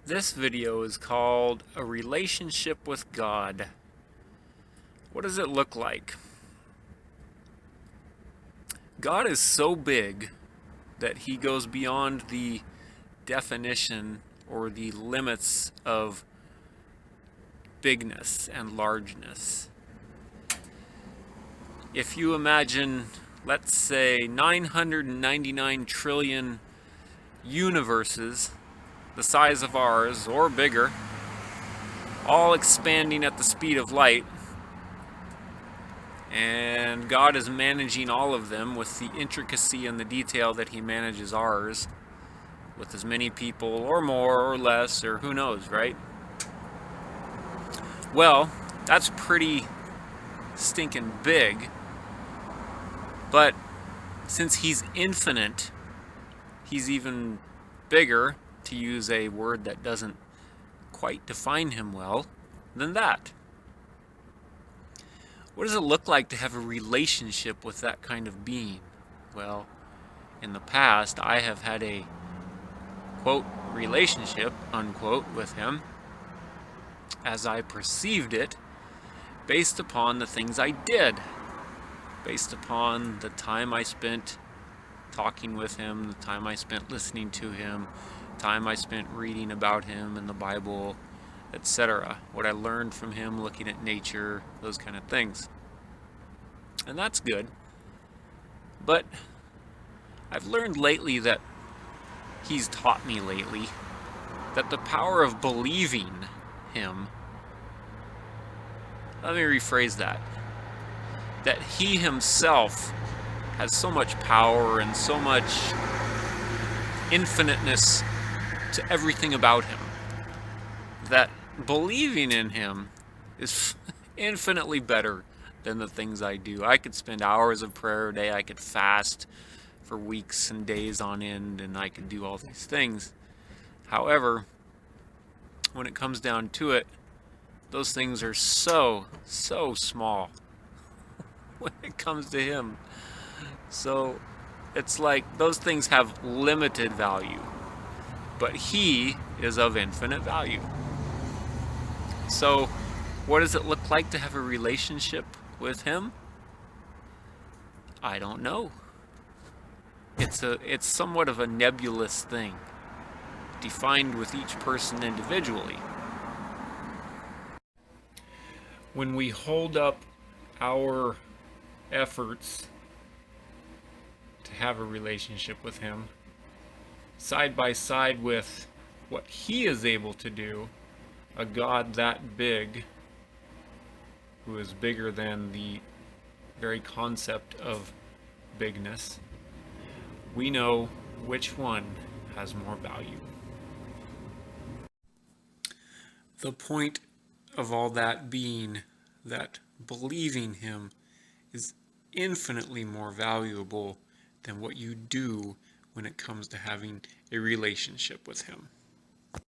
This video is called A Relationship with God. What does it look like? God is so big that he goes beyond the definition or the limits of bigness and largeness. If you imagine, let's say, 999 trillion universes the size of ours or bigger, all expanding at the speed of light, and God is managing all of them with the intricacy and the detail that he manages ours, with as many people or more or less or who knows, right? Well, that's pretty stinking big, but since he's infinite, he's even bigger, to use a word that doesn't quite define him well, than that. What does it look like to have a relationship with that kind of being? Well, in the past, I have had a, quote, relationship, unquote, with him, as I perceived it, based upon the things I did, based upon the time I spent talking with him, the time I spent listening to him, time I spent reading about him in the Bible, etc. What I learned from him looking at nature, those kind of things. And that's good. But I've learned lately that he's taught me lately that the power of believing him, let me rephrase that, that he himself has so much power and so much infiniteness to everything about him, that believing in him is infinitely better than the things I do. I could spend hours of prayer a day, I could fast for weeks and days on end, and I could do all these things. However, when it comes down to it, those things are so small when it comes to him. So it's like those things have limited value, but he is of infinite value. So what does it look like to have a relationship with him? I don't know. It's somewhat of a nebulous thing, defined with each person individually. When we hold up our efforts to have a relationship with him side by side with what he is able to do, a God that big, who is bigger than the very concept of bigness, we know which one has more value. The point of all that being that believing him is infinitely more valuable than what you do when it comes to having a relationship with him.